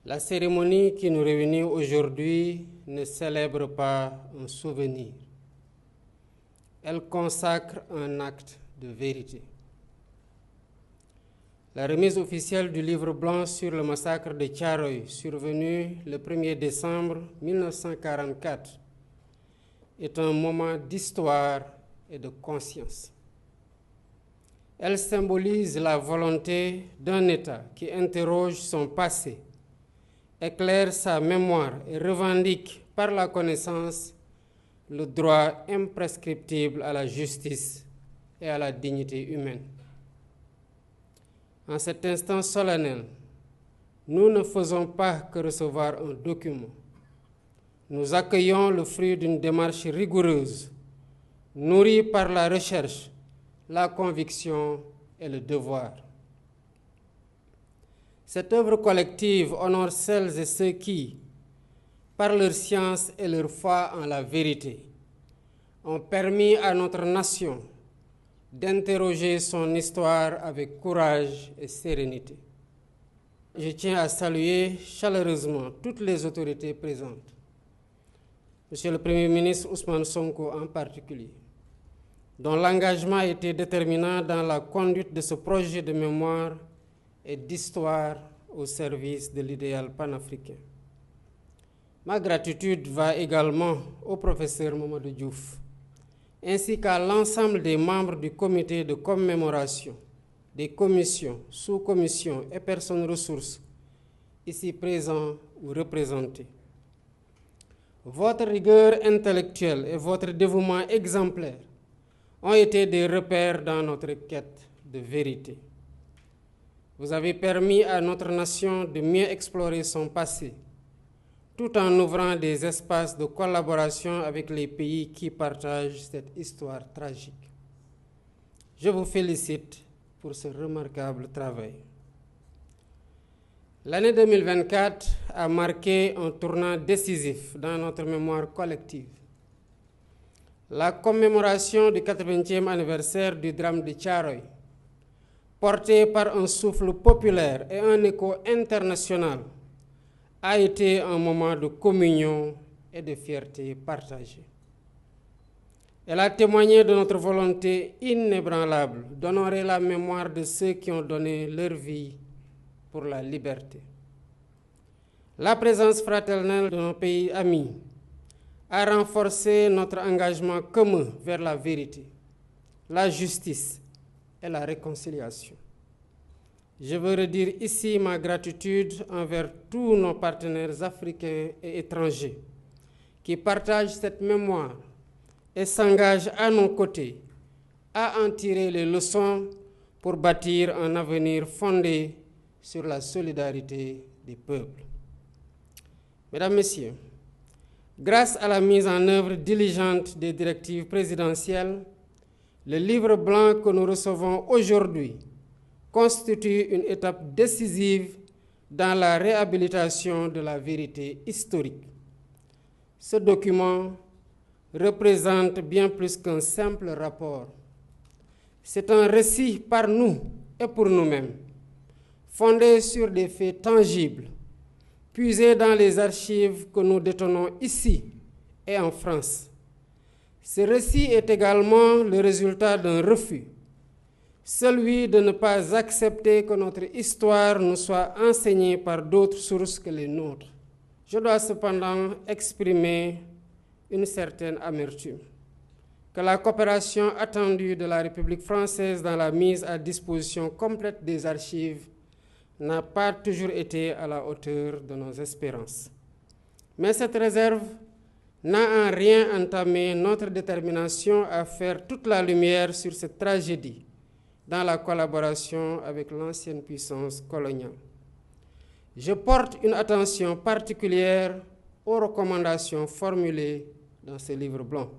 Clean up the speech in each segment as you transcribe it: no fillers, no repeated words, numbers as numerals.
La cérémonie qui nous réunit aujourd'hui ne célèbre pas un souvenir. Elle consacre un acte de vérité. La remise officielle du livre blanc sur le massacre de Thiaroye, survenu le 1er décembre 1944, est un moment d'histoire et de conscience. Elle symbolise la volonté d'un État qui interroge son passé, éclaire sa mémoire et revendique par la connaissance le droit imprescriptible à la justice et à la dignité humaine. En cet instant solennel, nous ne faisons pas que recevoir un document. Nous accueillons le fruit d'une démarche rigoureuse, nourrie par la recherche, la conviction et le devoir. Cette œuvre collective honore celles et ceux qui, par leur science et leur foi en la vérité, ont permis à notre nation d'interroger son histoire avec courage et sérénité. Je tiens à saluer chaleureusement toutes les autorités présentes, Monsieur le Premier ministre Ousmane Sonko en particulier, dont l'engagement a été déterminant dans la conduite de ce projet de mémoire et d'histoire au service de l'idéal panafricain. Ma gratitude va également au professeur Mamadou Diouf, ainsi qu'à l'ensemble des membres du comité de commémoration, des commissions, sous-commissions et personnes ressources ici présents ou représentés. Votre rigueur intellectuelle et votre dévouement exemplaire ont été des repères dans notre quête de vérité. Vous avez permis à notre nation de mieux explorer son passé, tout en ouvrant des espaces de collaboration avec les pays qui partagent cette histoire tragique. Je vous félicite pour ce remarquable travail. L'année 2024 a marqué un tournant décisif dans notre mémoire collective. La commémoration du 80e anniversaire du drame de Thiaroye, portée par un souffle populaire et un écho international, a été un moment de communion et de fierté partagée. Elle a témoigné de notre volonté inébranlable d'honorer la mémoire de ceux qui ont donné leur vie pour la liberté. La présence fraternelle de nos pays amis a renforcé notre engagement commun vers la vérité, la justice et la réconciliation. Je veux redire ici ma gratitude envers tous nos partenaires africains et étrangers qui partagent cette mémoire et s'engagent à nos côtés à en tirer les leçons pour bâtir un avenir fondé sur la solidarité des peuples. Mesdames, Messieurs, grâce à la mise en œuvre diligente des directives présidentielles, le livre blanc que nous recevons aujourd'hui constitue une étape décisive dans la réhabilitation de la vérité historique. Ce document représente bien plus qu'un simple rapport. C'est un récit par nous et pour nous-mêmes, fondé sur des faits tangibles, puisés dans les archives que nous détenons ici et en France. Ce récit est également le résultat d'un refus, celui de ne pas accepter que notre histoire nous soit enseignée par d'autres sources que les nôtres. Je dois cependant exprimer une certaine amertume que la coopération attendue de la République française dans la mise à disposition complète des archives n'a pas toujours été à la hauteur de nos espérances. Mais cette réserve n'a en rien entamé notre détermination à faire toute la lumière sur cette tragédie dans la collaboration avec l'ancienne puissance coloniale. Je porte une attention particulière aux recommandations formulées dans ce livre blanc.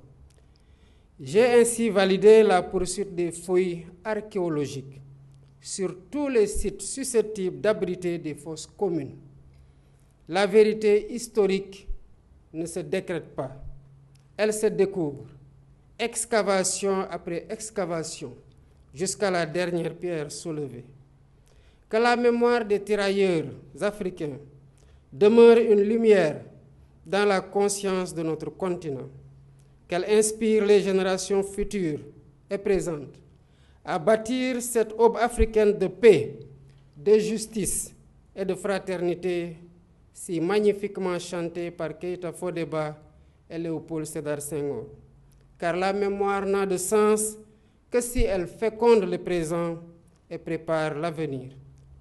J'ai ainsi validé la poursuite des fouilles archéologiques sur tous les sites susceptibles d'abriter des fosses communes. La vérité historique ne se décrète pas, elle se découvre, excavation après excavation, jusqu'à la dernière pierre soulevée. Que la mémoire des tirailleurs africains demeure une lumière dans la conscience de notre continent, qu'elle inspire les générations futures et présentes à bâtir cette aube africaine de paix, de justice et de fraternité si magnifiquement chantée par Keïta Fodéba et Léopold Sédar Senghor. Car la mémoire n'a de sens que si elle féconde le présent et prépare l'avenir.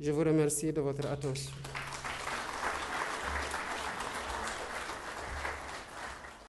Je vous remercie de votre attention.